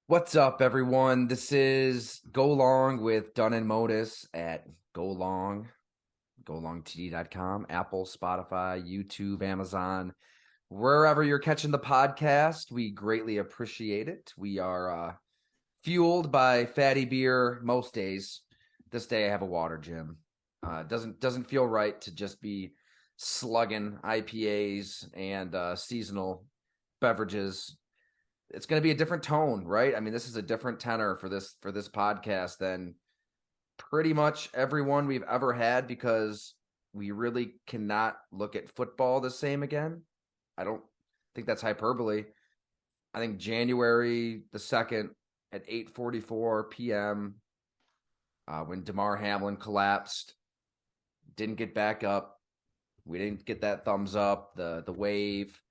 What's up, everyone? This is Go Long with Dunn and Modus at Go Long, golongtd.com, Apple, Spotify, YouTube, Amazon, wherever you're catching the podcast. We greatly appreciate it. We are fueled by fatty beer most days. This day I have a water, Jim. Doesn't feel right to just be slugging IPAs and seasonal beverages. It's going to be a different tone, right? I mean, this is a different tenor for this podcast than pretty much everyone we've ever had because we really cannot look at football the same again. I don't think that's hyperbole. I think January the 2nd at 8:44 p.m. When Damar Hamlin collapsed, didn't get back up. We didn't get that thumbs up, the wave.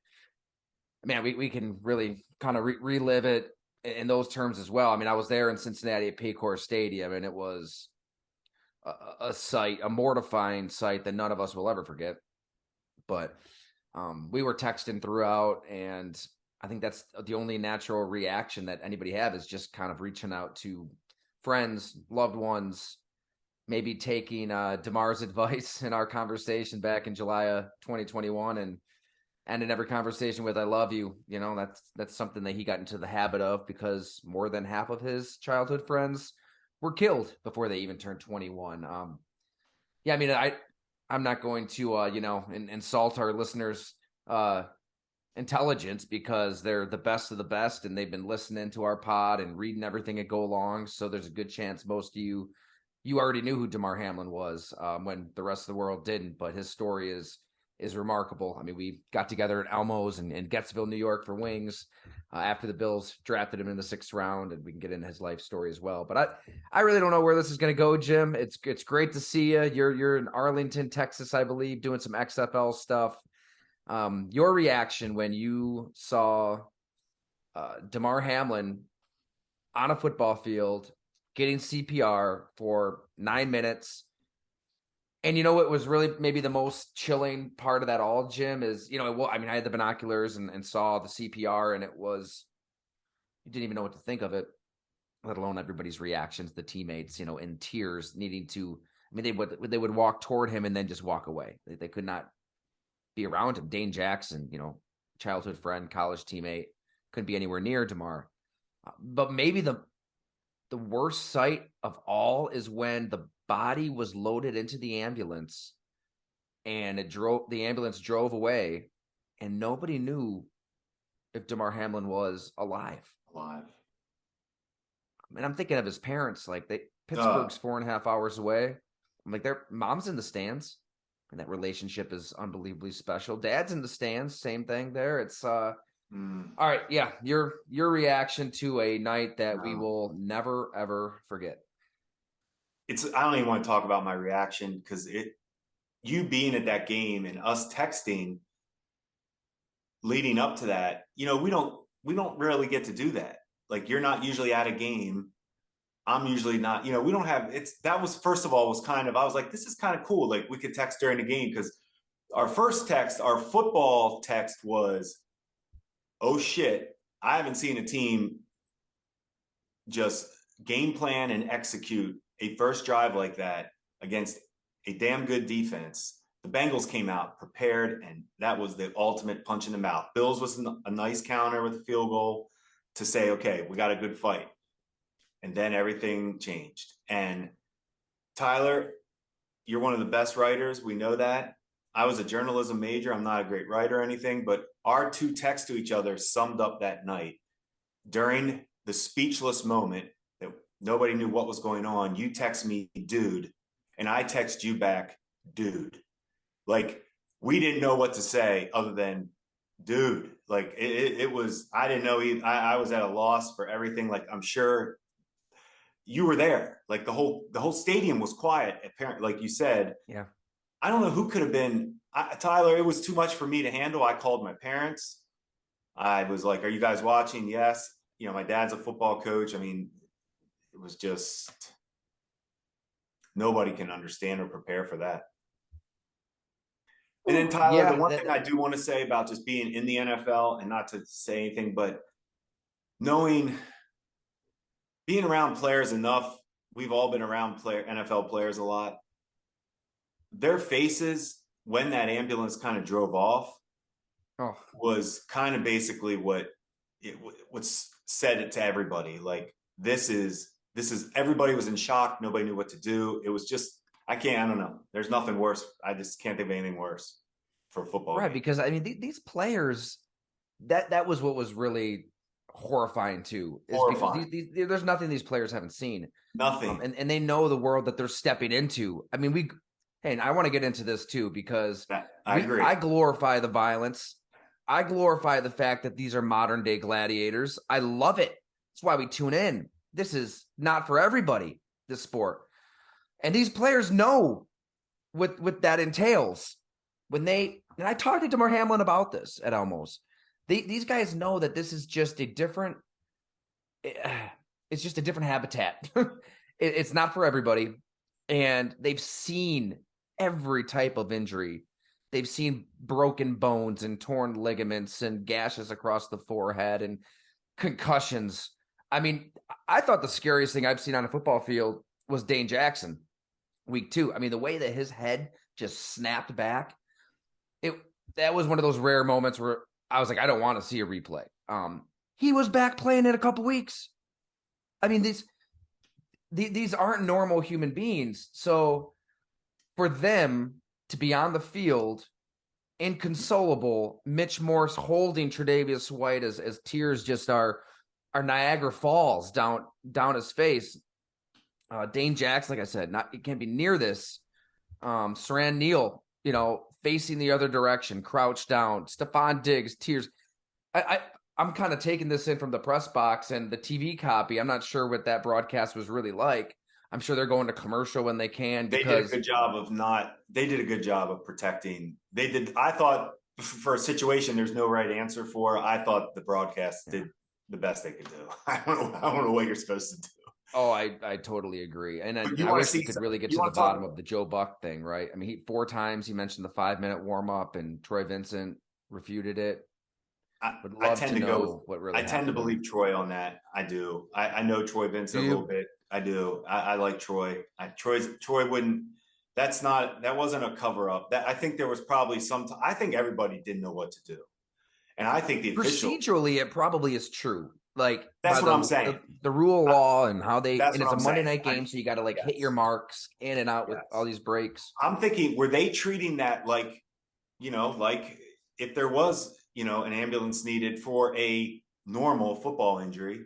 Man, we can really kind of relive it in those terms as well. I mean, I was there in Cincinnati at Paycor Stadium, and it was a sight, a mortifying sight that none of us will ever forget. But we were texting throughout, and I think that's the only natural reaction that anybody have is just kind of reaching out to friends, loved ones, maybe taking Damar's advice in our conversation back in July of 2021 and ended every conversation with "I love you." You know, that's something that he got into the habit of because more than half of his childhood friends were killed before they even turned 21. Yeah, I mean, I'm not going to insult our listeners' intelligence because they're the best of the best and they've been listening to our pod and reading everything at Go Long. So there's a good chance most of you already knew who Damar Hamlin was when the rest of the world didn't. But his story is remarkable. I mean, we got together at Elmo's in Gettysville, New York for wings after the Bills drafted him in the 6th round, and we can get into his life story as well. But I really don't know where this is going to go, Jim. It's great to see you. You're in Arlington, Texas, I believe, doing some XFL stuff. Your reaction when you saw Damar Hamlin on a football field getting CPR for 9 minutes. And you know what was really maybe the most chilling part of that all, Jim, is, I had the binoculars and saw the CPR, and you didn't even know what to think of it, let alone everybody's reactions, the teammates, in tears, needing to, I mean, they would walk toward him and then just walk away. They could not be around him. Dane Jackson, childhood friend, college teammate, couldn't be anywhere near Damar. But maybe the worst sight of all is when the body was loaded into the ambulance and the ambulance drove away and nobody knew if Damar Hamlin was alive. And I'm thinking of his parents, like Pittsburgh's 4.5 hours away. I'm like, their mom's in the stands and that relationship is unbelievably special. Dad's in the stands, same thing there. It's all right. Yeah. Your reaction to a night that we will never, ever forget. I don't even want to talk about my reaction because you being at that game and us texting leading up to that, we don't really get to do that. Like, you're not usually at a game. I'm usually not, we don't have, that was, first of all, was kind of, I was like, this is kind of cool. Like, we could text during the game because our first text, our football text was, oh shit, I haven't seen a team just game plan and execute a first drive like that against a damn good defense. The Bengals came out prepared, and that was the ultimate punch in the mouth. Bills was a nice counter with a field goal to say, okay, we got a good fight. And then everything changed. And Tyler, you're one of the best writers. We know that. I was a journalism major. I'm not a great writer or anything, but our two texts to each other summed up that night. During the speechless moment that nobody knew what was going on, you text me, dude, and I text you back, dude. Like, we didn't know what to say other than dude. Like, it was, I didn't know. I was at a loss for everything. Like, I'm sure you were there. Like, the whole stadium was quiet, apparently, like you said. Yeah. I don't know who could have been. Tyler, it was too much for me to handle. I called my parents. I was like, are you guys watching? Yes. My dad's a football coach. I mean, it was just, nobody can understand or prepare for that. And then, Tyler, the one thing I do want to say about just being in the NFL, and not to say anything, but knowing being around players enough, we've all been around NFL players a lot. Their faces when that ambulance kind of drove off Oh, was kind of basically what it was said to everybody. Like this is everybody was in shock. Nobody knew what to do. It was just I don't know. There's nothing worse. I just can't think of anything worse for a football right. game. Because I mean, these players, that was what was really horrifying too, is because Horrifying. there's nothing these players haven't seen, Nothing. and they know the world that they're stepping into. I mean, hey, and I want to get into this too because I agree. I glorify the violence. I glorify the fact that these are modern day gladiators. I love it. That's why we tune in. This is not for everybody, this sport. And these players know what that entails. And I talked to Damar Hamlin about this at Elmo's. These guys know that this is just a different, it's just a different habitat. It's not for everybody. And they've seen every type of injury. They've seen broken bones and torn ligaments and gashes across the forehead and concussions. I mean, I thought the scariest thing I've seen on a football field was Dane Jackson, week 2. I mean, the way that his head just snapped back, it that was one of those rare moments where I was like, I don't want to see a replay. He was back playing in a couple weeks. I mean, these aren't normal human beings. So for them to be on the field, inconsolable, Mitch Morse holding Tre'Davious White as tears just are Niagara Falls down his face. Dane Jackson, like I said, it can't be near this. Saran Neal, facing the other direction, crouched down. Stephon Diggs, tears. I'm kind of taking this in from the press box and the TV copy. I'm not sure what that broadcast was really like. I'm sure they're going to commercial when they can They did a because good job of not. They did a good job of protecting. They did. I thought for a situation there's no right answer for. I thought the broadcast did the best they could do. I don't know what you're supposed to do. Oh, I totally agree. And But I you want to wish we see? could really get You to the want to talk? bottom of the Joe Buck thing, right? I mean, 4 times he mentioned the 5-minute warm up and Troy Vincent refuted it. Would I love tend to to go with. know what really I tend to happened there. believe Troy on that. I do. I know Troy Do Vincent a little you? bit. I do. I like Troy. Troy wouldn't. That wasn't a cover up. That I think there was probably some. I think everybody didn't know what to do, and I think the official. Procedurally, it probably is true. Like by That's what I'm saying. the rule of law and how That's and what it's a I'm Monday saying. night game, so you got to like hit your Yes. marks in and out with all Yes. these breaks. I'm thinking, were they treating that like, like if there was, an ambulance needed for a normal football injury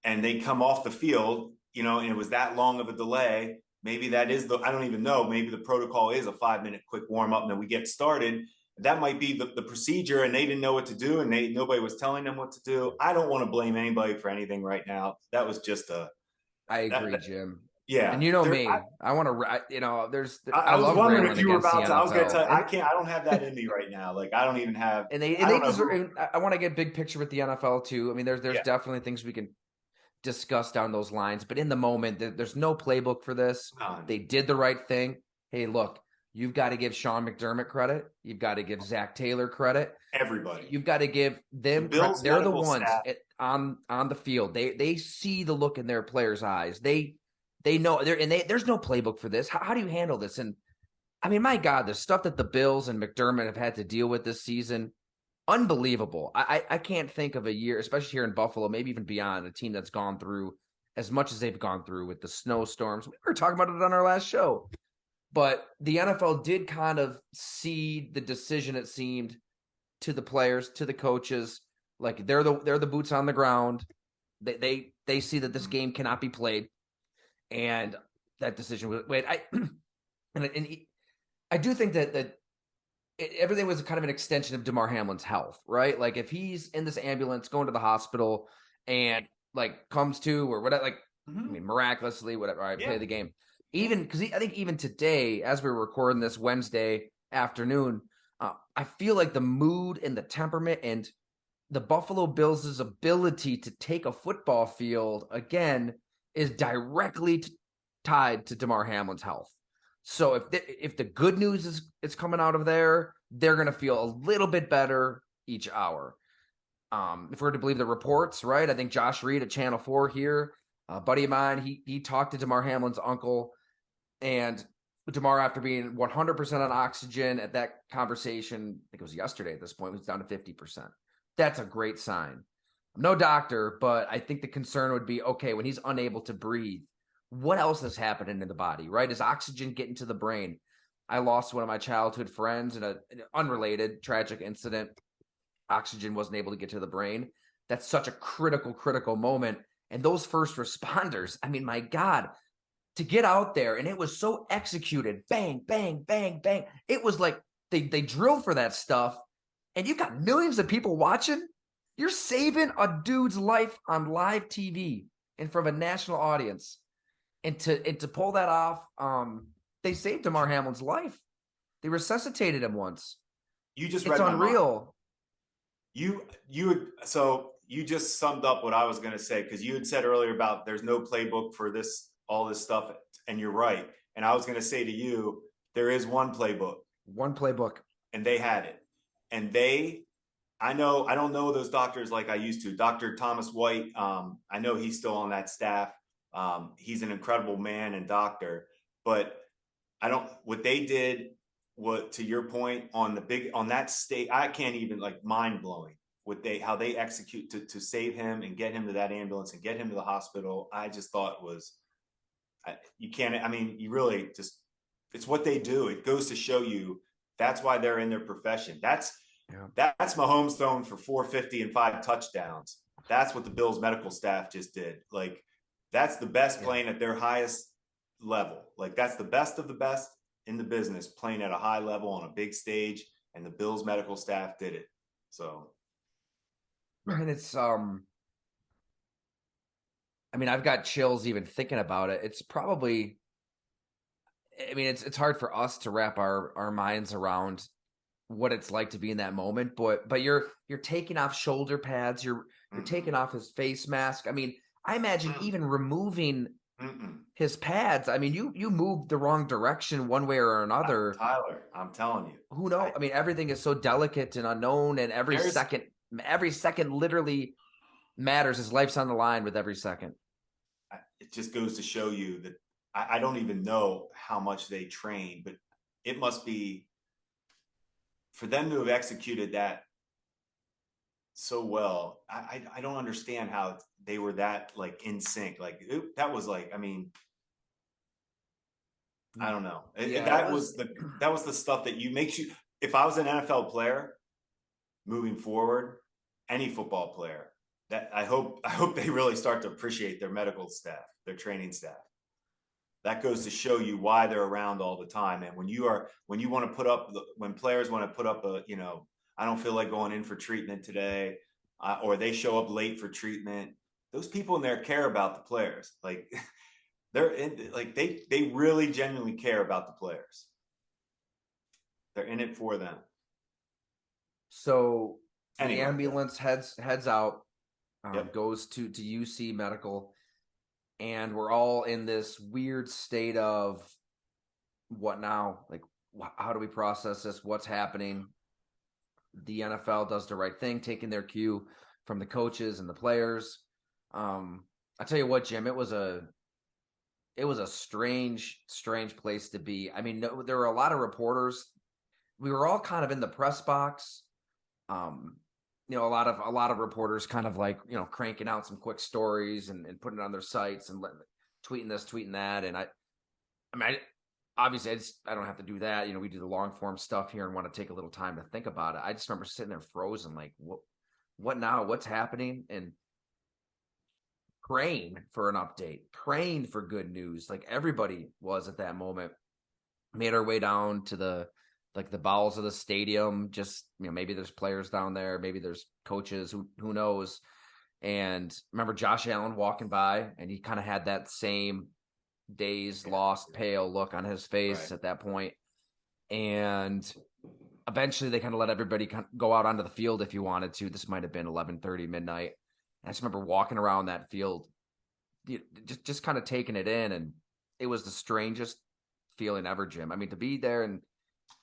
and they come off the field, and it was that long of a delay, maybe that is I don't even know, maybe the protocol is a 5-minute quick warm up and then we get started. That might be the procedure and they didn't know what to do and nobody was telling them what to do. I don't want to blame anybody for anything right now. That was just I agree, that, Jim. yeah. And you know me, I want to, I I was love wondering if railing you were against the about to. I was going to tell NFL, you, I can't. I don't have that in me right now. Like I don't even have. and I they don't know deserve. who. And I want to get big picture with the NFL too. I mean, there's Yeah, definitely things we can discuss down those lines, but in the moment, there's no playbook for this. none. They did the right thing. Hey, look, you've got to give Sean McDermott credit. You've got to give Zach Taylor credit. Everybody. You've got to give The them credit. Bills They're the medical ones staff. on the field. They see the look in their players' eyes. They know there's no playbook for this. How do you handle this? And I mean, my God, the stuff that the Bills and McDermott have had to deal with this season, unbelievable. I can't think of a year, especially here in Buffalo, maybe even beyond, a team that's gone through as much as they've gone through with the snowstorms. We were talking about it on our last show. But the NFL did kind of see the decision, it seemed, to the players, to the coaches. Like they're the boots on the ground. They see that this game cannot be played. And that decision was I do think that everything was kind of an extension of Damar Hamlin's health, right? Like if he's in this ambulance going to the hospital and like comes to or whatever, like I mean miraculously, whatever, all right, Yeah. play the game. Even because I think even today, as we were recording this Wednesday afternoon, I feel like the mood and the temperament and the Buffalo Bills' ability to take a football field again is directly tied to Damar Hamlin's health. So if the good news is coming out of there, they're going to feel a little bit better each hour. If we're to believe the reports, right? I think Josh Reed at Channel 4 here A buddy of mine, he talked to Damar Hamlin's uncle, and Damar, after being 100% on oxygen at that conversation, I think it was yesterday at this point, was down to 50%. That's a great sign. I'm no doctor, but I think the concern would be, okay, when he's unable to breathe, what else is happening in the body, right? Is oxygen getting to the brain? I lost one of my childhood friends in an unrelated tragic incident. Oxygen wasn't able to get to the brain. That's such a critical moment. And those first responders, I mean, my God, to get out there, and it was so executed, bang, bang, bang, bang. It was like they drill for that stuff, and you've got millions of people watching. You're saving a dude's life on live TV in front of a national audience, and to pull that off, they saved Damar Hamlin's life. They resuscitated him once. You just It's read my mind. unreal. So you just summed up what I was going to say, because you had said earlier about there's no playbook for this, all this stuff, and you're right. And I was going to say to you, there is one playbook, One playbook. and they had it. And I don't know those doctors like I used to. Dr. Thomas White, I know he's still on that staff. He's an incredible man and doctor, but what they did, what, to your point, on that state, I can't even, like, mind blowing how they execute to save him and get him to that ambulance and get him to the hospital. I just thought you can't, I mean, you really just, it's what they do. It goes to show you that's why they're in their profession. That's Mahomes throwing for 450 and 5 touchdowns. That's what the Bills medical staff just did. Like, that's the best playing at their highest level. Like, that's the best of the best in the business playing at a high level on a big stage, and the Bills medical staff did it. So, And it's I mean, I've got chills even thinking about it. It's probably, I mean, it's hard for us to wrap our minds around what it's like to be in that moment. But you're taking off shoulder pads, you're taking off his face mask. I mean, I imagine even removing his pads. I mean, you moved the wrong direction one way or another. Tyler, I'm telling you, Who knows? I mean, everything is so delicate and unknown, and every second literally matters. His life's on the line with every second. it just goes to show you that I don't even know how much they train, but it must be, for them to have executed that so well. I don't understand how they were that, like, in sync. Like, that was like, I mean, I don't know. That was the stuff that makes you. If I was an NFL player moving forward, any football player, that I hope they really start to appreciate their medical staff, their training staff. That goes to show you why they're around all the time. And when players want to put up I don't feel like going in for treatment today, or they show up late for treatment, those people in there care about the players. Like, they really genuinely care about the players. They're in it for them. So Anyway, the ambulance heads out, Yep. goes to UC Medical, and we're all in this weird state of what now? Like, how do we process this? What's happening? The NFL does the right thing, taking their cue from the coaches and the players. I tell you what, Jim, it was a strange place to be. I mean, there were a lot of reporters. We were all kind of in the press box. A lot of reporters kind of, like, cranking out some quick stories and putting it on their sites and tweeting this, tweeting that. And obviously I don't have to do that. We do the long form stuff here and want to take a little time to think about it. I just remember sitting there frozen, like, what now? What's happening? And praying for an update, praying for good news. Like, everybody was at that moment. Made our way down to the bowels of the stadium. Just, maybe there's players down there, maybe there's coaches, who knows. And remember Josh Allen walking by, and he kind of had that same dazed, lost, pale look on his face at that point. And eventually they kind of let everybody go out onto the field if you wanted to. This might have been 11:30, midnight. And I just remember walking around that field, just kind of taking it in. And it was the strangest feeling ever, Jim. I mean, to be there, and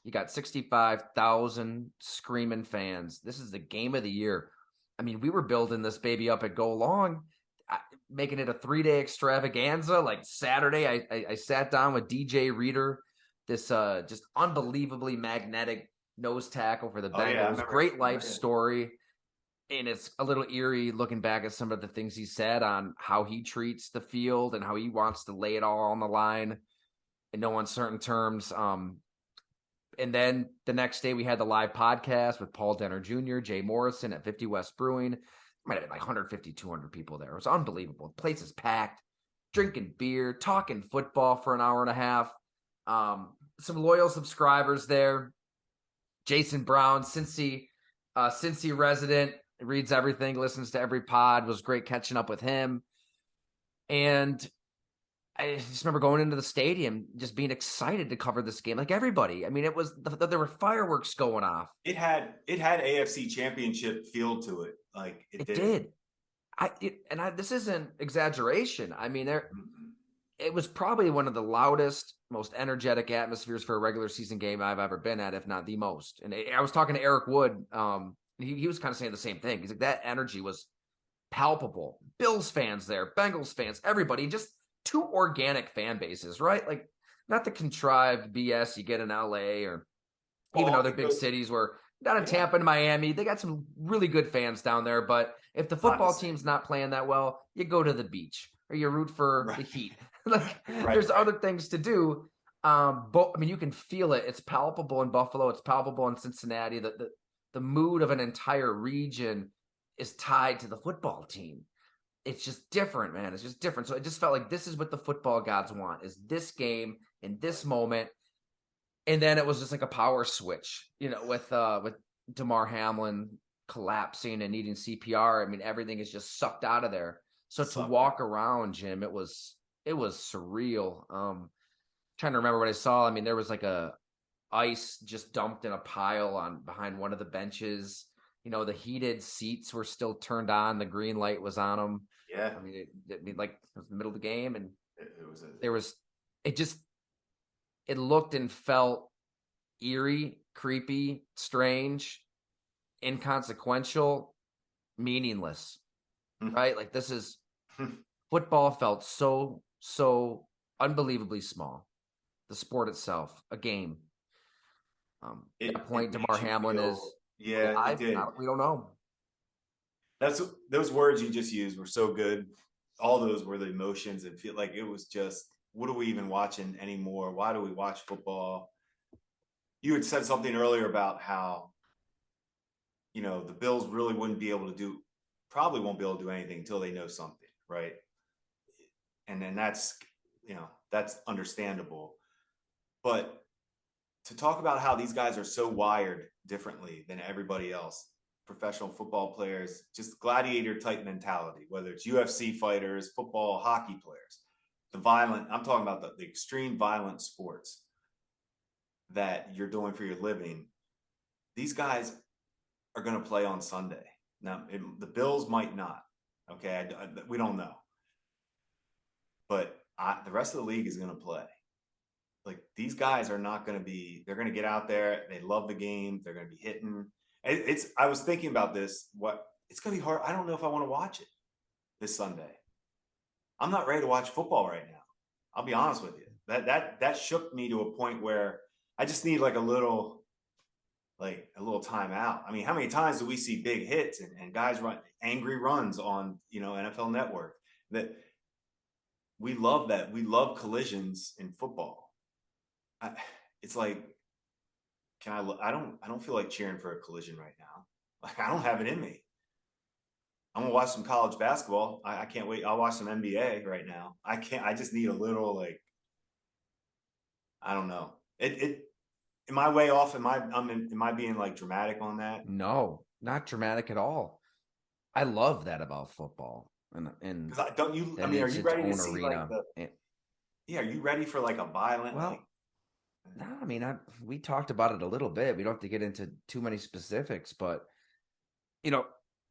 you got 65,000 screaming fans. This is the game of the year. I mean, we were building this baby up at Go Long. making it a 3-day extravaganza. Like Saturday, I sat down with DJ Reader, this just unbelievably magnetic nose tackle for the Oh yeah, I Bengals. remember. Great life story. And it's a little eerie looking back at some of the things he said on how he treats the field and how he wants to lay it all on the line in no uncertain terms. And then the next day we had the live podcast with Paul Denner Jr., Jay Morrison at 50 West Brewing. Might have been like 150, 200 people there. It was unbelievable. The place is packed, drinking beer, talking football for an hour and a half. Some loyal subscribers there. Jason Brown, Cincy resident, reads everything, listens to every pod. Was great catching up with him. And I just remember going into the stadium, just being excited to cover this game, like everybody. I mean, it was there were fireworks going off. It had AFC Championship feel to it, like it It did. did. This isn't exaggeration. I mean, it was probably one of the loudest, most energetic atmospheres for a regular season game I've ever been at, if not the most. And I was talking to Eric Wood. He was kind of saying the same thing. He's like, that energy was palpable. Bills fans there, Bengals fans, everybody, just two organic fan bases, right? Like, not the contrived BS you get in LA or even Well, other big cities where down in yeah, Tampa and Miami, they got some really good fans down there. But if the it's not the football same. team's not playing that well, you go to the beach or you root for the Right, Heat. Like, right, there's right. other things to do. But I mean, you can feel it. It's palpable in Buffalo. It's palpable in Cincinnati. The mood of an entire region is tied to the football team. It's just different, man. It's just different. So it just felt like this is what the football gods want: is this game in this moment. And then it was just like a power switch, with Damar Hamlin collapsing and needing CPR. I mean, everything is just sucked out of there. So to Sucked walk out. around, Jim, it was surreal. Trying to remember what I saw. I mean, there was like a ice just dumped in a pile on behind one of the benches. The heated seats were still turned on. The green light was on them. Yeah, I mean, like it was the middle of the game, and it was. there was it just it looked and felt eerie, creepy, strange, inconsequential, meaningless, right? Like, this is football felt so unbelievably small. The sport itself, a game. At that It point, Damar makes you Hamlin feel. is Yeah, it alive. did. We don't know. That's those words you just used were so good. All those were the emotions and feel like it was just what are we even watching anymore? Why do we watch football? You had said something earlier about how the Bills really wouldn't be able to do probably won't be able to do anything until they know something, right? And then that's understandable. But to talk about how these guys are so wired differently than everybody else, professional football players, just gladiator type mentality, whether it's UFC fighters, football, hockey players, I'm talking about the extreme violent sports that you're doing for your living. These guys are going to play on Sunday. Now, the Bills might not. Okay. We don't know. But the rest of the league is going to play. Like, these guys are not going to be, they're going to get out there. They love the game. They're going to be hitting. I was thinking about this. It's going to be hard. I don't know if I want to watch it this Sunday. I'm not ready to watch football right now. I'll be honest with you. That shook me to a point where I just need like a little timeout. I mean, how many times do we see big hits and guys run angry runs on NFL Network? That we love that. We love collisions in football. It's like, I don't feel like cheering for a collision right now. Like, I don't have it in me. I'm gonna watch some college basketball. I can't wait. I'll watch some NBA right now. I can't. I just need a little, like, I don't know. Am I way off? Am I being like dramatic on that? No, not dramatic at all. I love that about football, and Because don't you? I that mean, are it's you its ready to own see like arena. the? Yeah, are you ready for like a violent like? Well, no, I mean, we talked about it a little bit. We don't have to get into too many specifics, but you know,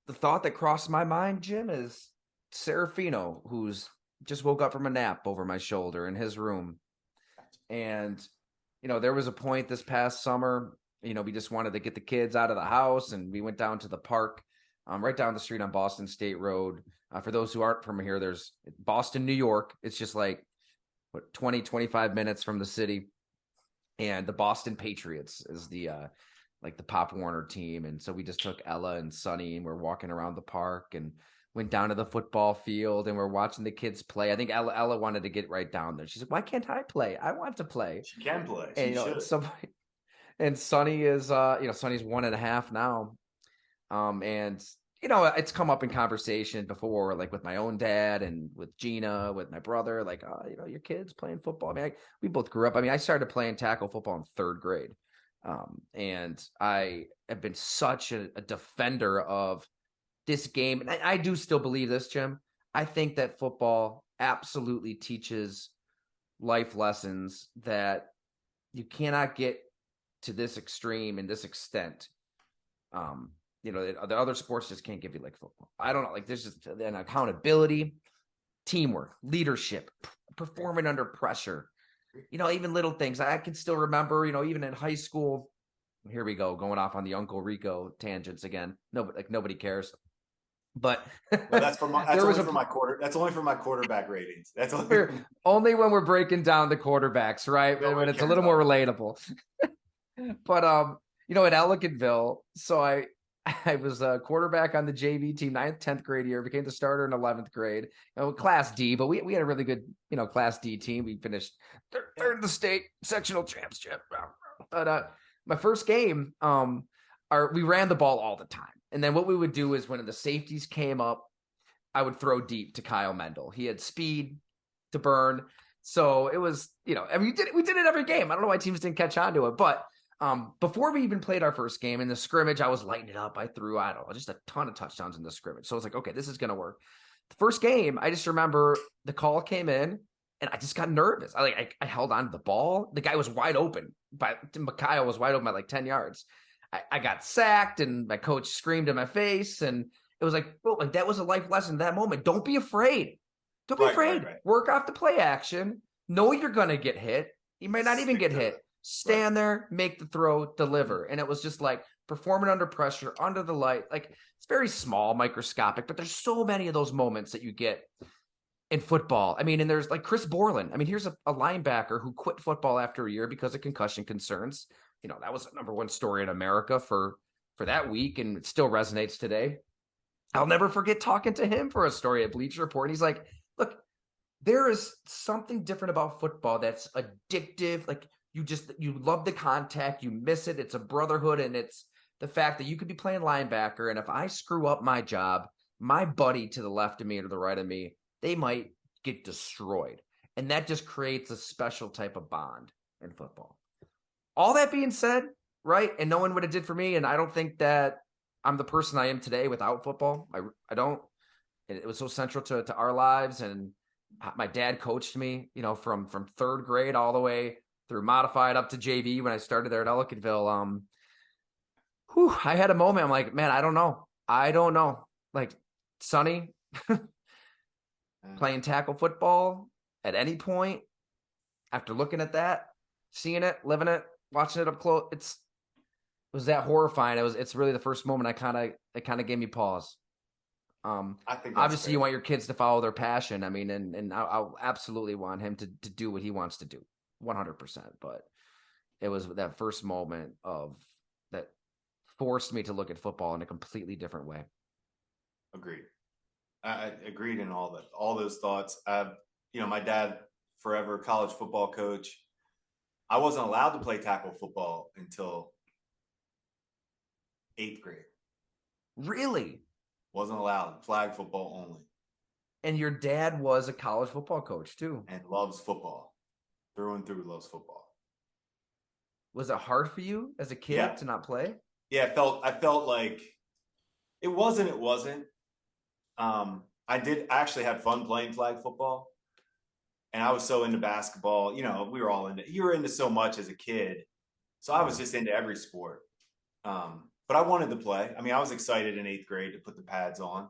the thought that crossed my mind, Jim, is Serafino, who's just woke up from a nap over my shoulder in his room. And, there was a point this past summer, we just wanted to get the kids out of the house and we went down to the park right down the street on Boston State Road. For those who aren't from here, there's Boston, New York. It's just like, 25 minutes from the city. And the Boston Patriots is the like the Pop Warner team. And so we just took Ella and Sonny and we're walking around the park and went down to the football field and we're watching the kids play. I think Ella wanted to get right down there. She's like, why can't I play? I want to play. She can play. And She should. and Sonny is Sonny's 1.5 now. And it's come up in conversation before, like with my own dad and with Gina, with my brother, like, your kids playing football. I mean, we both grew up. I mean, I started playing tackle football in 3rd grade. And I have been such a defender of this game. And I do still believe this, Jim. I think that football absolutely teaches life lessons that you cannot get to this extreme and this extent. The other sports just can't give you like football. I don't know. Like there's just an accountability, teamwork, leadership, performing under pressure. Even little things. I can still remember, even in high school. Here we go, going off on the Uncle Rico tangents again. Nobody cares. But well, that's only for my quarterback ratings. That's only when we're breaking down the quarterbacks, right? When it's a little more relatable. But at Ellicottville, so I was a quarterback on the JV team, 9th, 10th grade year, became the starter in 11th grade, Class D, but we had a really good, Class D team. We finished third in the state sectional championship. But my first game, we ran the ball all the time. And then what we would do is when the safeties came up, I would throw deep to Kyle Mendel. He had speed to burn. So it was, we did it every game. I don't know why teams didn't catch on to it, but before we even played our first game in the scrimmage, I was lighting it up. I threw, just a ton of touchdowns in the scrimmage. So I was like, okay, this is going to work. The first game, I just remember the call came in and I just got nervous. I held on to the ball. The guy was wide open, Kyle was wide open by like 10 yards. I got sacked and my coach screamed in my face. And it was like, oh, like that was a life lesson that moment. Don't be afraid. Don't be afraid. Right. Work off the play action. Know you're going to get hit. You might not even get hit. Stand there, make the throw, deliver. And it was just like performing under pressure, under the light. Like it's very small, microscopic, but there's so many of those moments that you get in football. I mean, and there's like Chris Borland. I mean, here's a linebacker who quit football after a year because of concussion concerns. That was the number one story in America for that week, and it still resonates today. I'll never forget talking to him for a story at Bleacher Report. And he's like, look, there is something different about football that's addictive. Like you love the contact, you miss it. It's a brotherhood. And it's the fact that you could be playing linebacker. And if I screw up my job, my buddy to the left of me or to the right of me, they might get destroyed. And that just creates a special type of bond in football. All that being said, right? And knowing what it did for me, and I don't think that I'm the person I am today without football. I don't. It was so central to our lives. And my dad coached me, from 3rd grade all the way through modified up to JV when I started there at Ellicottville. I had a moment. I'm like, man, I don't know. Like Sonny playing tackle football at any point after looking at that, seeing it, living it, watching it up close. It was that horrifying. It's really the first moment it kind of gave me pause. I think obviously fair. You want your kids to follow their passion. I mean, and I'll absolutely want him to do what he wants to do 100%. But it was that first moment that forced me to look at football in a completely different way. Agreed. I agreed in all those thoughts. My dad, forever college football coach. I wasn't allowed to play tackle football until 8th grade. Really? Wasn't allowed. Flag football only. And your dad was a college football coach too. And loves football. Through and through loves football. Was it hard for you as a kid to not play? Yeah, I felt like it wasn't. I actually had fun playing flag football. And I was so into basketball. We were all you were into so much as a kid. So I was just into every sport. But I wanted to play. I mean, I was excited in 8th grade to put the pads on.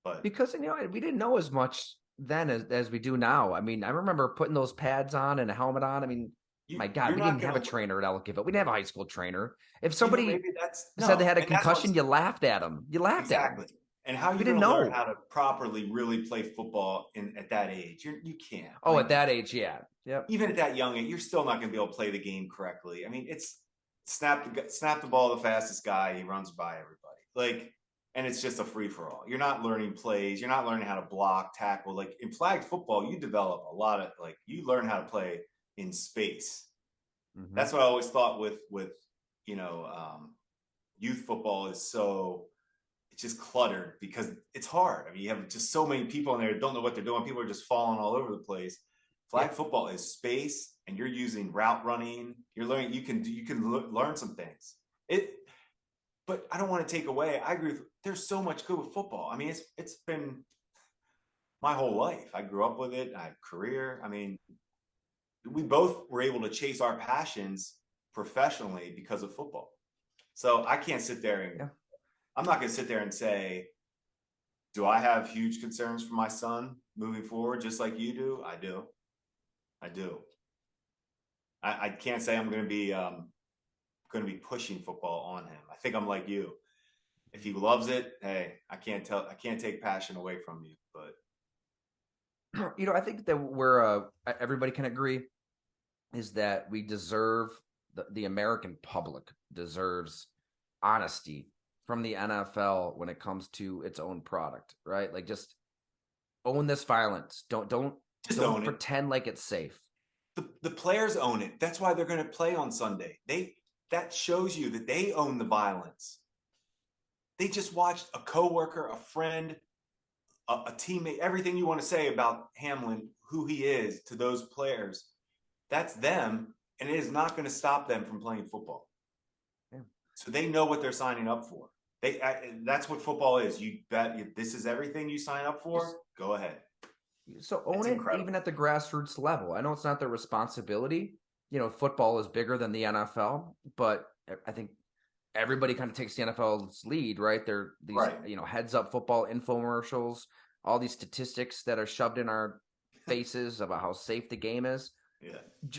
But because we didn't know as much then as we do now. I mean, I remember putting those pads on and a helmet on. I mean, My God, you're we didn't not even going have a to, trainer at Ellicott. We didn't have a high school trainer. If maybe somebody that's said they no, had a and that's concussion, what's you laughed at them. You laughed at them. exactly. And how are We you going didn't to learn know. how to properly really play football at that age? You can't. I Oh, at mean, that age, yeah. Yep. even at that young age, you're still not going to be able to play the game correctly. I mean, it's snap the ball the fastest guy, he runs by everybody. Like, and it's just a free for all. You're not learning plays. You're not learning how to block, tackle. Like in flag football, you develop a lot of you learn how to play in space. Mm-hmm. That's what I always thought with you know youth football is so it's just cluttered because it's hard. I mean, you have just so many people in there that don't know what they're doing. People are just falling all over the place. Yeah. Flag football is space, and you're using route running. You're learning. You can learn some things. But I don't want to take away. I agree. There's so much good with football. I mean, it's been my whole life. I grew up with it. I had a career. I mean, we both were able to chase our passions professionally because of football. So I can't sit there and Yeah. I'm not going to sit there and say, do I have huge concerns for my son moving forward, just like you do? I do. I do. I can't say I'm going to be pushing football on him. I think I'm like you. If he loves it, hey, I can't take passion away from you. But I think that everybody can agree is that we deserve the American public deserves honesty from the NFL when it comes to its own product, right? Like just own this violence. Don't just own it. pretend like it's safe. The players own it. That's why they're going to play on Sunday. That shows you that they own the violence. They just watched a coworker, a friend, a teammate, everything you want to say about Hamlin, who he is to those players. That's them, and it is not going to stop them from playing football. Yeah. So they know what they're signing up for. That's what football is. You bet this is everything you sign up for. Go ahead. So own it even at the grassroots level. I know it's not their responsibility. Football is bigger than the NFL, but I think everybody kind of takes the NFL's lead, right? They're these, right. Heads up football infomercials, all these statistics that are shoved in our faces about how safe the game is. Yeah.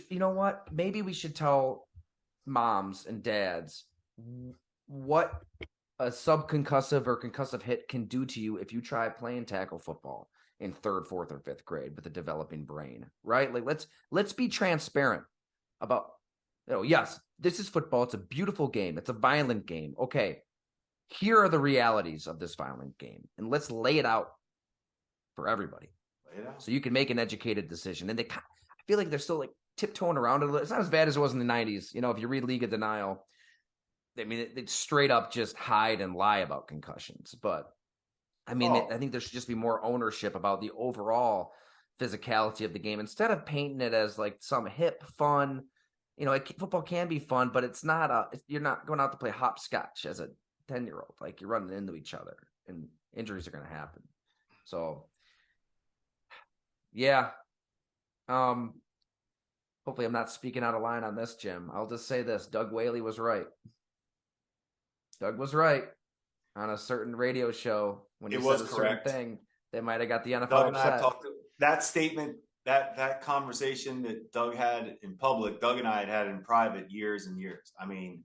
You know what? Maybe we should tell moms and dads what a subconcussive or concussive hit can do to you if you try playing tackle football in third, fourth, or fifth grade with a developing brain, right? Like let's be transparent about, yes, this is football. It's a beautiful game. It's a violent game. Okay, here are the realities of this violent game, and let's lay it out for everybody, so you can make an educated decision. And I feel like they're still like tiptoeing around it. It's not as bad as it was in the 90s. If you read League of Denial, I mean, they straight up just hide and lie about concussions. But I mean, I think there should just be more ownership about the overall physicality of the game instead of painting it as like some hip, fun. Football can be fun, but it's not you're not going out to play hopscotch as a 10-year-old. Like you're running into each other, and injuries are going to happen. So, yeah. Hopefully I'm not speaking out of line on this, Jim. I'll just say this: Doug Whaley was right. Doug was right on a certain radio show when he said a certain thing. They might have got the NFL Doug upset. And I have talked that statement, that conversation that Doug had in public. Doug and I had in private years and years. I mean,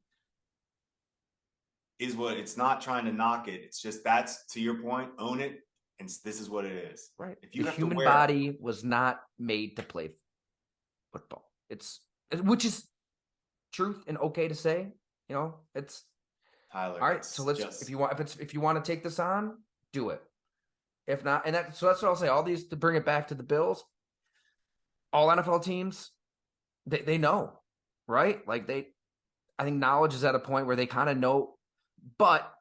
it's not trying to knock it. It's just that's to your point. Own it, and this is what it is. Right. If you the have human to wear, body was not made to play football. Which is truth and okay to say. It's Tyler. all right. So let's if you want to take this on, do it. If not, that's what I'll say. All these, to bring it back to the Bills, all NFL teams, they know, right? Like I think knowledge is at a point where they kind of know, but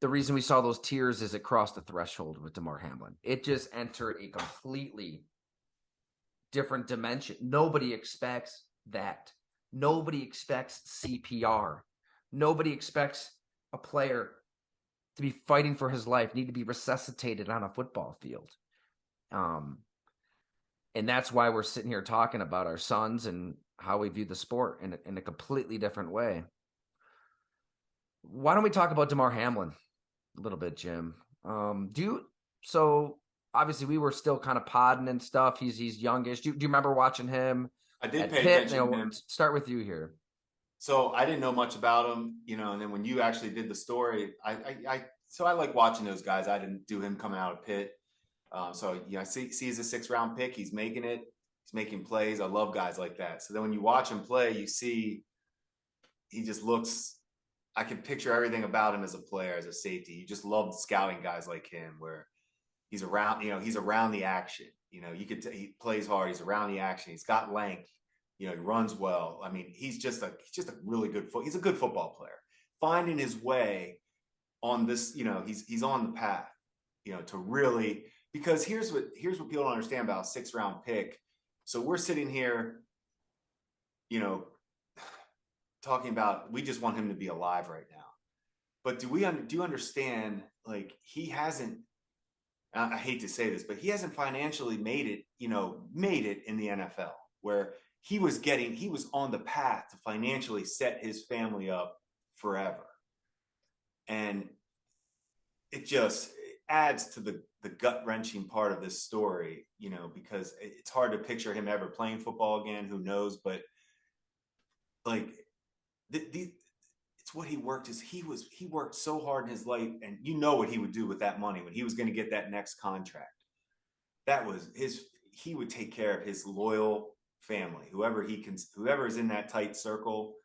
the reason we saw those tears is it crossed the threshold with Damar Hamlin. It just entered a completely different dimension. Nobody expects that. Nobody expects CPR. Nobody expects a player to be fighting for his life, need to be resuscitated on a football field. And that's why we're sitting here talking about our sons and how we view the sport in a completely different way. Why don't we talk about Damar Hamlin a little bit, Jim? So obviously we were still kind of podding and stuff. He's youngish. Do you remember watching him I did At pay Pitt, attention to him. start with you here. So I didn't know much about him, and then when you actually did the story, so I like watching those guys. I didn't do him coming out of Pitt. So I see he's a 6th round pick. He's making it. He's making plays. I love guys like that. So then when you watch him play, you see he just looks. I can picture everything about him as a player, as a safety. You just love scouting guys like him, where he's around. He's around the action. He plays hard. He's around the action. He's got length. He runs well. I mean, he's just a really good he's a good football player. Finding his way on this, he's on the path, to really, because here's what people don't understand about 6th round pick. So we're sitting here, talking about, we just want him to be alive right now. But do you understand, like, he hasn't, I hate to say this, but he hasn't financially made it in the NFL, where he was on the path to financially set his family up forever. And it just adds to the gut-wrenching part of this story, because it's hard to picture him ever playing football again. Who knows? But like, it's what he worked. He worked so hard in his life, and what he would do with that money when he was going to get that next contract. That was he would take care of his loyal family, whoever is in that tight circle.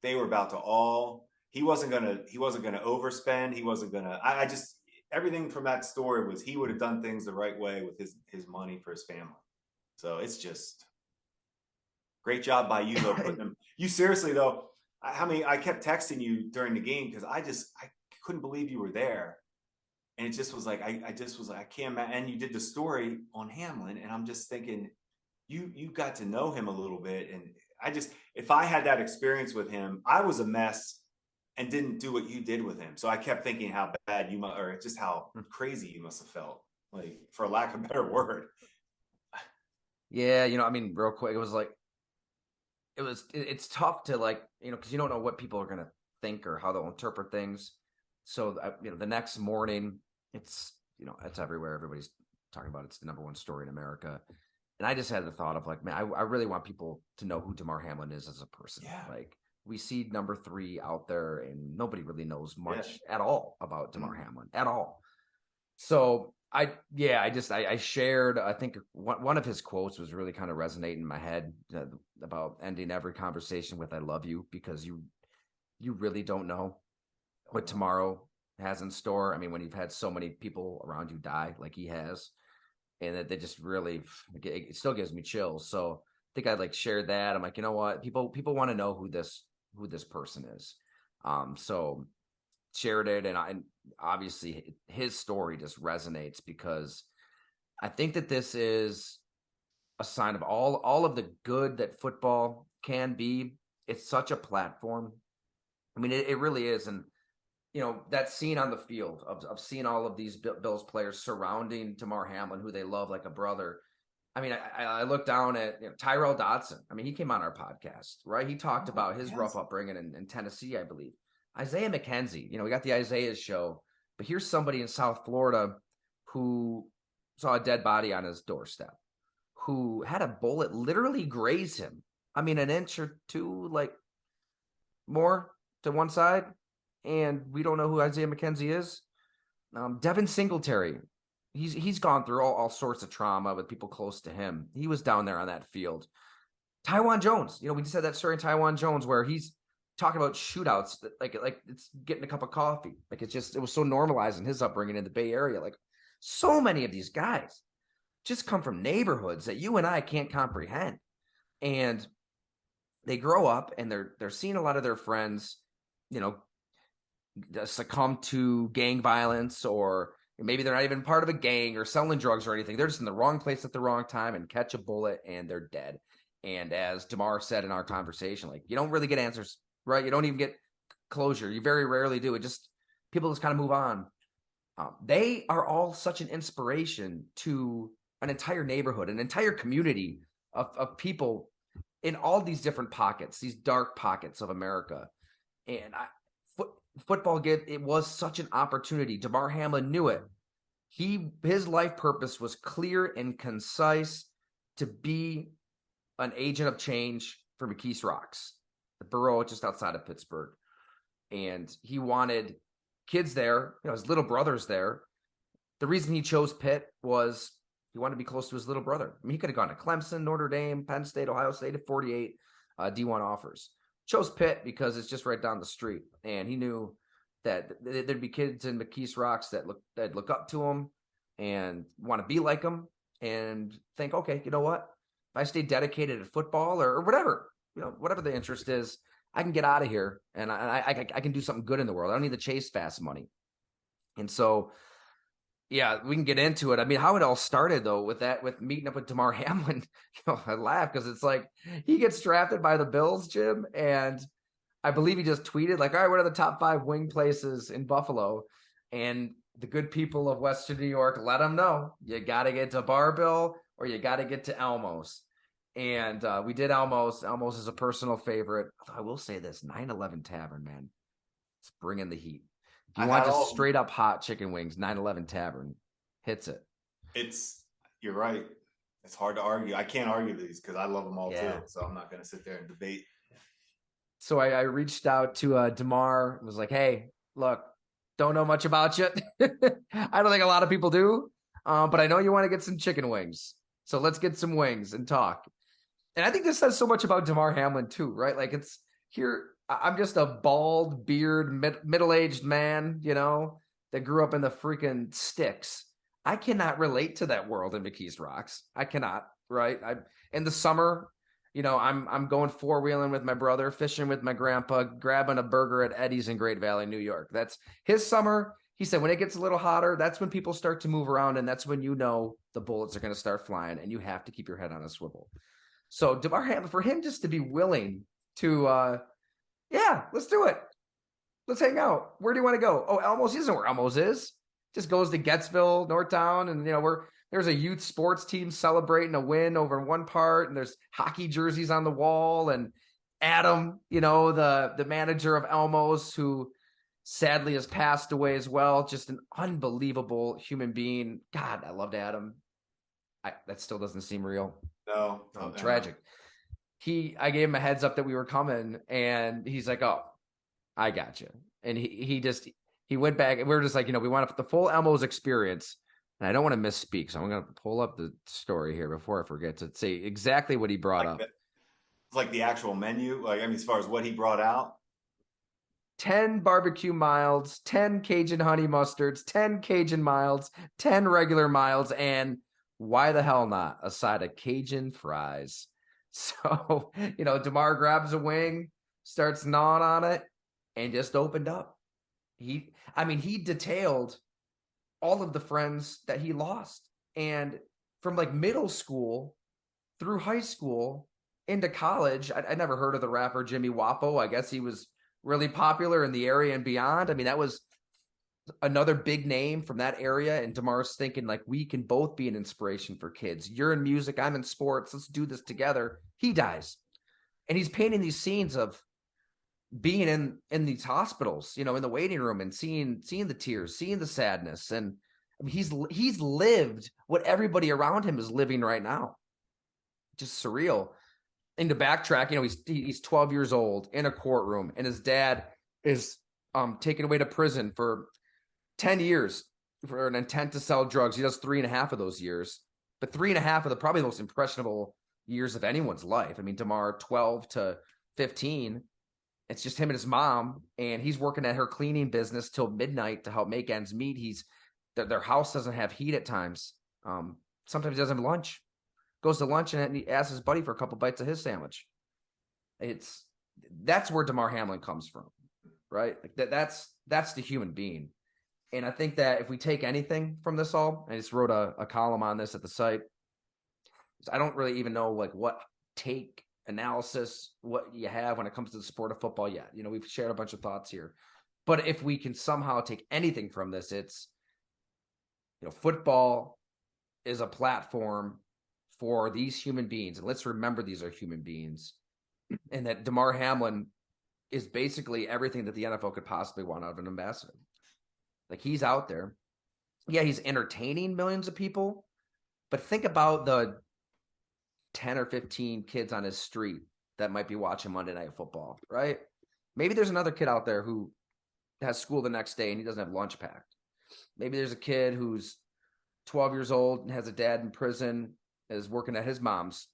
They were about to all. He wasn't gonna overspend. He wasn't gonna. I just, everything from that story was he would have done things the right way with his money for his family. So it's just great job by you, though, putting him. You seriously, though. I kept texting you during the game because I couldn't believe you were there. And it just was like, I just was like, I can't imagine. And you did the story on Hamlin, and I'm just thinking, you got to know him a little bit. And if I had that experience with him, I was a mess and didn't do what you did with him. So I kept thinking how bad you must, or just how crazy you must have felt, like, for lack of a better word. Yeah, I mean, real quick, it was like, it's tough to, like, because you don't know what people are going to think or how they'll interpret things. So, the next morning, it's everywhere. Everybody's talking about it's the #1 story in America. And I just had the thought of, like, man, I really want people to know who Damar Hamlin is as a person. Yeah. Like, we see #3 out there, and nobody really knows much at all about Damar Hamlin at all. So I shared, I think one of his quotes was really kind of resonating in my head, about ending every conversation with "I love you," because you really don't know what tomorrow has in store. I mean, when you've had so many people around you die like he has, and that they just really, it still gives me chills. So I think I shared that. I'm like, you know what, people want to know who this person is. So shared it, and obviously his story just resonates, because I think that this is a sign of all of the good that football can be. It's such a platform. I mean, it really is. And that scene on the field of seeing all of these Bills players surrounding Damar Hamlin, who they love like a brother. I mean, I look down at Tyrell Dodson. I mean, he came on our podcast, right? He talked about his rough upbringing in Tennessee, I believe. Isaiah McKenzie, we got the Isaiah show, but here's somebody in South Florida who saw a dead body on his doorstep, who had a bullet literally graze him. I mean, an inch or two, like, more to one side. And we don't know who Isaiah McKenzie is. Devin Singletary, he's gone through all sorts of trauma with people close to him. He was down there on that field. Taiwan Jones, we just had that story in Taiwan Jones where he's talking about shootouts, that like it's getting a cup of coffee. Like, it was so normalized in his upbringing in the Bay Area. Like, so many of these guys just come from neighborhoods that you and I can't comprehend. And they grow up and they're seeing a lot of their friends, succumb to gang violence, or maybe they're not even part of a gang or selling drugs or anything. They're just in the wrong place at the wrong time and catch a bullet and they're dead. And as Damar said in our conversation, like, you don't really get answers, right? You don't even get closure. You very rarely do. People just kind of move on. They are all such an inspiration to an entire neighborhood, an entire community of people in all these different pockets, these dark pockets of America. And football it was such an opportunity. Damar Hamlin knew it. His life purpose was clear and concise, to be an agent of change for McKees Rocks, the borough just outside of Pittsburgh. And he wanted kids there, his little brother's there. The reason he chose Pitt was he wanted to be close to his little brother. I mean, he could have gone to Clemson, Notre Dame, Penn State, Ohio State at 48 D1 offers. Chose Pitt because it's just right down the street. And he knew that there'd be kids in McKees Rocks that look up to him and want to be like him and think, okay, you know what? If I stay dedicated to football or whatever, whatever the interest is, I can get out of here and I can do something good in the world. I don't need to chase fast money. And so, yeah, we can get into it. I mean, how it all started though with meeting up with Damar Hamlin. I laugh because it's like he gets drafted by the Bills, Jim, and I believe he just tweeted like, all right, what are the top 5 wing places in Buffalo? And the good people of Western New York let him know you got to get to Barbill or you got to get to Elmo's. And we did Elmo's. Elmo's is a personal favorite. I will say this, 911 Tavern, man. It's bringing the heat. If you want just straight up hot chicken wings, 911 Tavern hits it. You're right. It's hard to argue. I can't argue these because I love them all too. So I'm not going to sit there and debate. So I reached out to Damar and was like, hey, look, don't know much about you. I don't think a lot of people do, but I know you want to get some chicken wings. So let's get some wings and talk. And I think this says so much about Damar Hamlin too, right? Like it's here. I'm just a bald, beard, middle-aged man, that grew up in the freaking sticks. I cannot relate to that world in McKees Rocks. I cannot, right? In the summer, I'm going 4-wheeling with my brother, fishing with my grandpa, grabbing a burger at Eddie's in Great Valley, New York. That's his summer. He said when it gets a little hotter, that's when people start to move around, and that's when the bullets are going to start flying, and you have to keep your head on a swivel. So Damar Hamlin, for him just to be willing to, let's do it. Let's hang out. Where do you want to go? Oh, Elmo's. He doesn't know where Elmo's is. Just goes to Gettsville, Northtown, and there's a youth sports team celebrating a win over in one part, and there's hockey jerseys on the wall. And Adam, the manager of Elmo's, who sadly has passed away as well, just an unbelievable human being. God, I loved Adam. That still doesn't seem real. No, tragic. I gave him a heads up that we were coming, and he's like, "Oh, I got you." And he went back, and we were just like, we want to put the full Elmo's experience. And I don't want to misspeak, so I'm going to pull up the story here before I forget to say exactly what he brought up. It's like the actual menu, as far as what he brought out. 10 barbecue milds, 10 Cajun honey mustards, 10 Cajun milds, 10 regular milds, and why the hell not a side of Cajun fries. So, Damar grabs a wing, starts gnawing on it, and just opened up. He detailed all of the friends that he lost. And from like middle school through high school into college, I never heard of the rapper Jimmy Wapo. I guess he was really popular in the area and beyond. I mean, that was another big name from that area. And Damar's thinking like, we can both be an inspiration for kids. You're in music, I'm in sports. Let's do this together. He dies. And he's painting these scenes of being in these hospitals, in the waiting room and seeing the tears, seeing the sadness. And he's lived what everybody around him is living right now. Just surreal. And to backtrack, he's 12 years old in a courtroom, and his dad is taken away to prison for 10 years for an intent to sell drugs. He does 3.5 of those years, but 3.5 of the probably the most impressionable years of anyone's life. I mean, Damar, 12 to 15, it's just him and his mom, and he's working at her cleaning business till midnight to help make ends meet. Their house doesn't have heat at times. Sometimes he doesn't have lunch. Goes to lunch and he asks his buddy for a couple bites of his sandwich. That's where Damar Hamlin comes from, right? Like that's the human being. And I think that if we take anything from this all, I just wrote a column on this at the site. I don't really even know like what take analysis, what you have when it comes to the sport of football yet. We've shared a bunch of thoughts here. But if we can somehow take anything from this, it's, football is a platform for these human beings. And let's remember these are human beings. And that Damar Hamlin is basically everything that the NFL could possibly want out of an ambassador. Like, he's out there. Yeah, he's entertaining millions of people. But think about the 10 or 15 kids on his street that might be watching Monday Night Football, right? Maybe there's another kid out there who has school the next day and he doesn't have lunch packed. Maybe there's a kid who's 12 years old and has a dad in prison, is working at his mom's,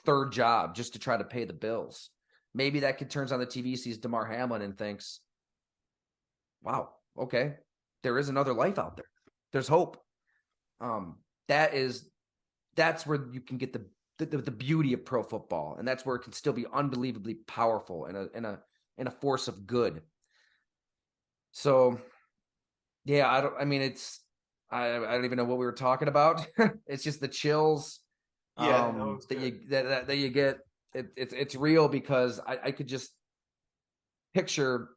third job just to try to pay the bills. Maybe that kid turns on the TV, sees Damar Hamlin and thinks, wow, okay, there is another life out there. There's hope. That's where you can get the beauty of pro football, and that's where it can still be unbelievably powerful in a force of good. So, yeah, I don't even know what we were talking about. It's just the chills that you get. It's real because I could just picture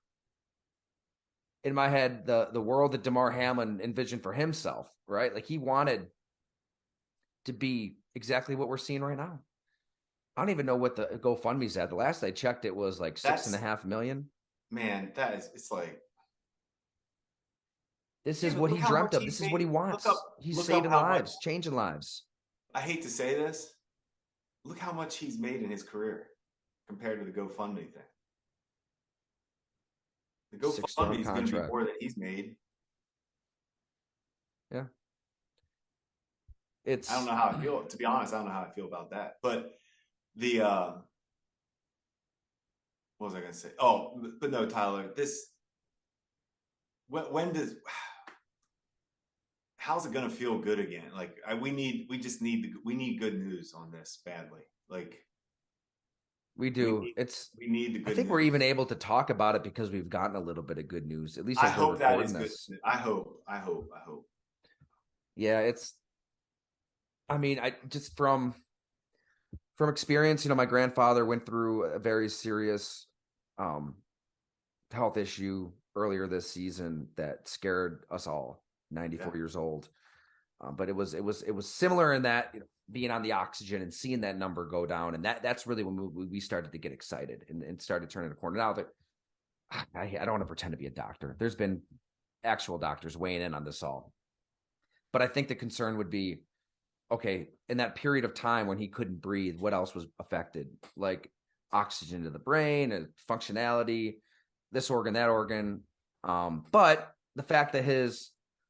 in my head the world that Damar Hamlin envisioned for himself, right? Like he wanted to be exactly what we're seeing right now. I don't even know what the GoFundMe's at. The last I checked, it was like $6.5 million. Man, it's like, this is what he dreamt of. This is what he wants. He's saving lives, changing lives. I hate to say this. Look how much he's made in his career compared to the GoFundMe thing. The GoFundMe is going to be more than he's made. Yeah. I don't know how I feel. To be honest, I don't know how I feel about that. But what was I going to say? Oh, but no, Tyler, how's it going to feel good again? Like we need good news on this badly. Like we do. We need the good news. I think we're even able to talk about it because we've gotten a little bit of good news. At least I hope that is good. I hope. Yeah, I just from experience, my grandfather went through a very serious health issue earlier this season that scared us all. 94 years old. But it was similar in that being on the oxygen and seeing that number go down. And that's really when we started to get excited and started turning the corner. Now that I don't want to pretend to be a doctor. There's been actual doctors weighing in on this all. But I think the concern would be, okay, in that period of time when he couldn't breathe, what else was affected? Like oxygen to the brain and functionality, this organ, that organ. But the fact that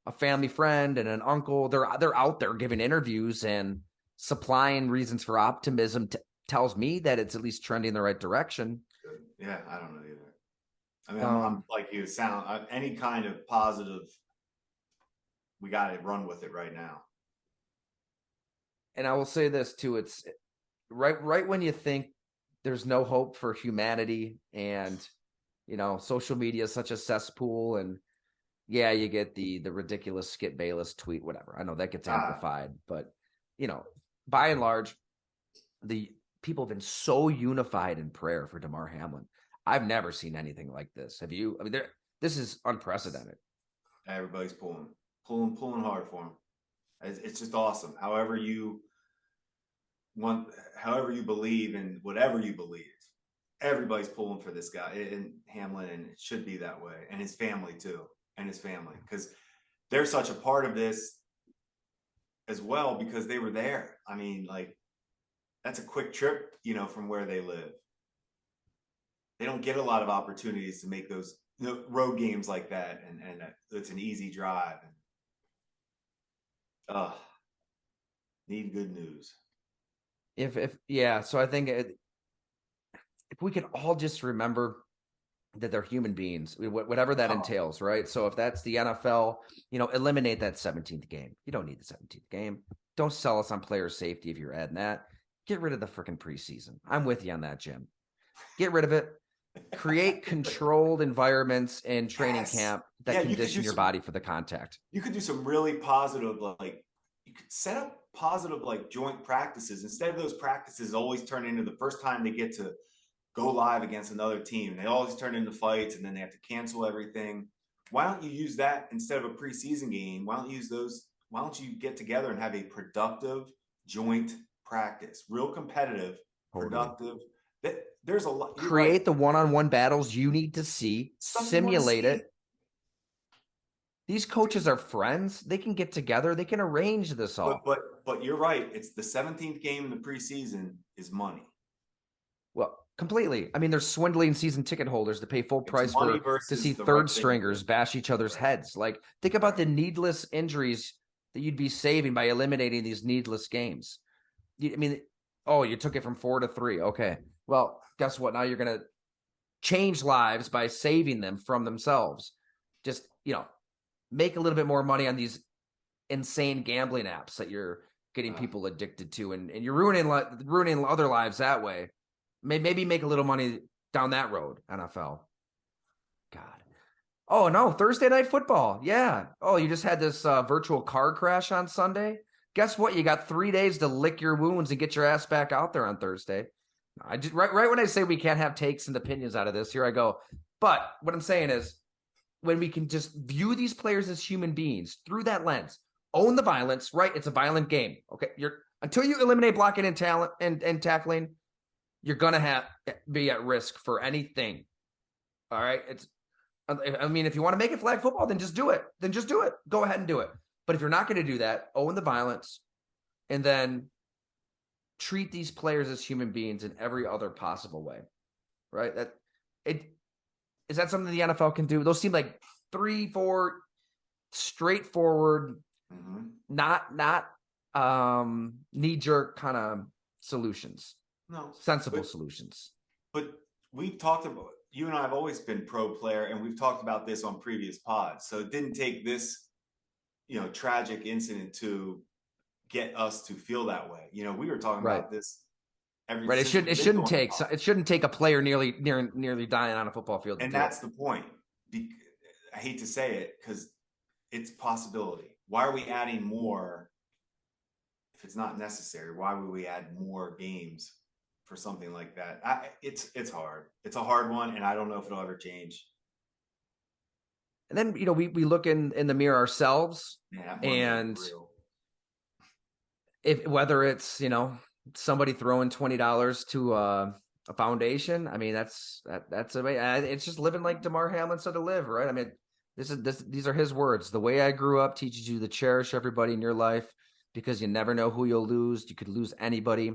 a family friend and an uncle, they're out there giving interviews and supplying reasons for optimism tells me that it's at least trending in the right direction. Yeah, I don't know either. I mean, I'm like you. Any kind of positive, we got to run with it right now. And I will say this too: it's right when you think there's no hope for humanity, and social media is such a cesspool, and yeah, you get the ridiculous Skip Bayless tweet, whatever. I know that gets amplified, but by and large, the people have been so unified in prayer for Damar Hamlin. I've never seen anything like this. Have you? I mean, this is unprecedented. Everybody's pulling hard for him. It's just awesome. However you believe in whatever you believe, everybody's pulling for this guy and Hamlin, and it should be that way, and his family too. And his family, because they're such a part of this as well, because they were there. I mean, like, that's a quick trip, from where they live. They don't get a lot of opportunities to make those road games like that, and it's an easy drive. And need good news. So I think if we can all just remember that they're human beings, whatever that entails, right? So if that's the NFL, eliminate that 17th game. You don't need the 17th game. Don't sell us on player safety if you're adding that. Get rid of the freaking preseason. I'm with you on that, Jim. Get rid of it. Create controlled environments in training camp that condition your body for the contact. You could do some really positive, you could set up positive, joint practices. Instead of those practices always turn into the first time they get to go live against another team. They always turn into fights, and then they have to cancel everything. Why don't you use that instead of a preseason game? Why don't you get together and have a productive joint practice? Real competitive, productive. There's a lot. Create the one-on-one battles you need to see. Simulate it. These coaches are friends. They can get together. They can arrange this all. But you're right. It's the 17th game in the preseason is money. Well, completely. I mean, there's swindling season ticket holders to pay full It's price money to see versus the right third thing to do. stringers bash each other's Right. heads. Like, think about the needless injuries that you'd be saving by eliminating these needless games. I mean, oh, you took it from 4 to 3. Okay. Well, guess what? Now you're going to change lives by saving them from themselves. Just, make a little bit more money on these insane gambling apps that you're getting people addicted to, and you're ruining other lives that way. Maybe make a little money down that road, NFL. God. Oh, no, Thursday night football. Yeah. Oh, you just had this virtual car crash on Sunday. Guess what? You got 3 days to lick your wounds and get your ass back out there on Thursday. I just right when I say we can't have takes and opinions out of this, here I go. But what I'm saying is, when we can just view these players as human beings through that lens, own the violence, right? It's a violent game. Okay. Until you eliminate blocking and talent and tackling, you're gonna be at risk for anything. All right. I mean, if you want to make it flag football, then just do it. Go ahead and do it. But if you're not going to do that, own the violence and then treat these players as human beings in every other possible way. Right? Is that something the NFL can do? Those seem like 3-4 straightforward, not knee-jerk kind of solutions. No, sensible solutions. But we've talked about, you and I have always been pro player, and we've talked about this on previous pods. So it didn't take this, tragic incident to get us to feel that way. We were talking about this right. It shouldn't take a player nearly dying on a football field. And that's the point. I hate to say it because it's possibility. Why are we adding more if it's not necessary? Why would we add more games for something like that? It's hard. It's a hard one, and I don't know if it'll ever change. And then we look in the mirror ourselves, and if whether it's somebody throwing $20 to a foundation, I mean that's a way. It's just living like Damar Hamlin said to live, right? I mean, these are his words. The way I grew up teaches you to cherish everybody in your life because you never know who you'll lose. You could lose anybody.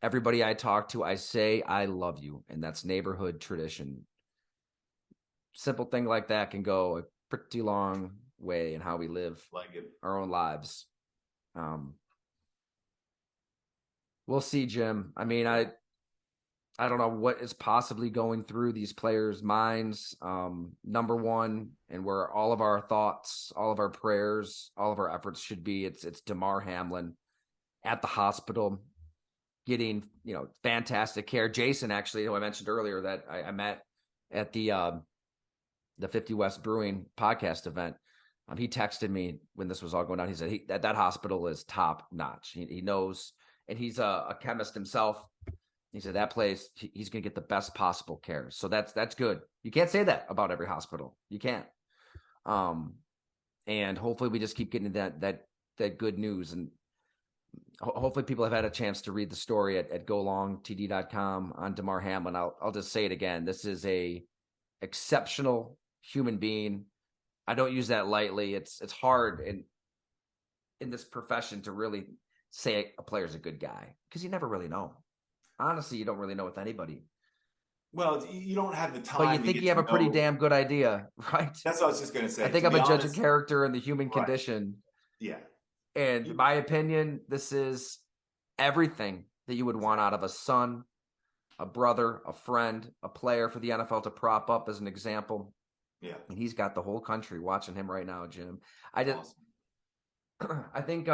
Everybody I talk to, I say I love you, and that's neighborhood tradition. Simple thing like that can go a pretty long way in how we live our own lives. We'll see, Jim. I mean, I don't know what is possibly going through these players' minds. Number one, and where all of our thoughts, all of our prayers, all of our efforts should be, it's Damar Hamlin at the hospital getting, fantastic care. Jason, actually, who I mentioned earlier that I met at the 50 West Brewing podcast event. He texted me when this was all going on. He said that hospital is top notch. He knows, and he's a chemist himself. He said that place, he's going to get the best possible care. So that's good. You can't say that about every hospital. You can't. And hopefully we just keep getting that good news. And hopefully people have had a chance to read the story at golongtd.com on Damar Hamlin. I'll just say it again. This is a exceptional human being. I don't use that lightly. It's hard in this profession to really say a player's a good guy because you never really know. Honestly, you don't really know with anybody. Well, you don't have the time. But you think you have a pretty damn good idea, right? That's what I was just going to say. I think I'm a judge of character and the human condition. Yeah. And in my opinion, this is everything that you would want out of a son, a brother, a friend, a player for the NFL to prop up as an example. Yeah. And he's got the whole country watching him right now, Jim. I think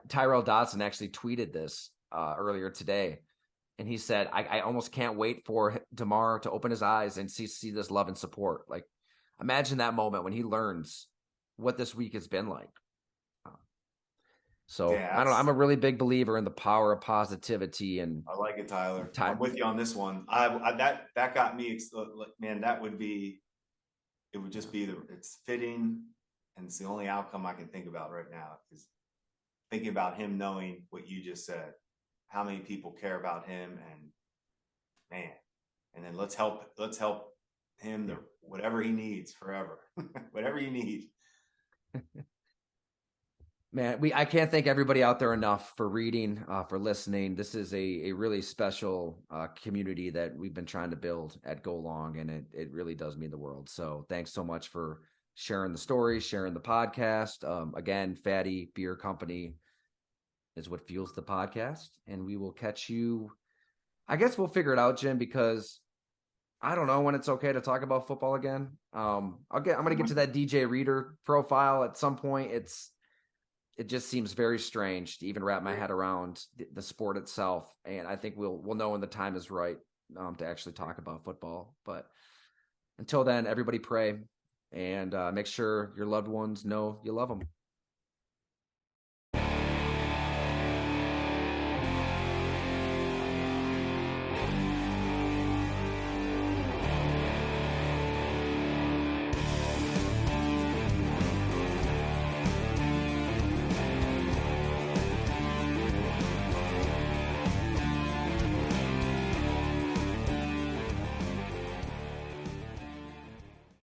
Tyrell Dodson actually tweeted this earlier today. And he said, I almost can't wait for Damar to open his eyes and see this love and support. Like, imagine that moment when he learns what this week has been like. So I don't know. I'm a really big believer in the power of positivity, and I like it, Tyler. I'm with you on this one. That got me, man. It would just be it's fitting, and it's the only outcome I can think about right now is thinking about him knowing what you just said. How many people care about him, and man, and then let's help him whatever he needs forever, whatever you need. Man, I can't thank everybody out there enough for reading, for listening. This is a really special community that we've been trying to build at Go Long, and it really does mean the world. So thanks so much for sharing the story, sharing the podcast. Again, Fatty Beer Company is what fuels the podcast, and we will catch you. I guess we'll figure it out, Jim, because I don't know when it's okay to talk about football again. I'm gonna get to that DJ Reader profile at some point. It just seems very strange to even wrap my head around the sport itself. And I think we'll know when the time is right to actually talk about football. But until then, everybody pray and make sure your loved ones know you love them.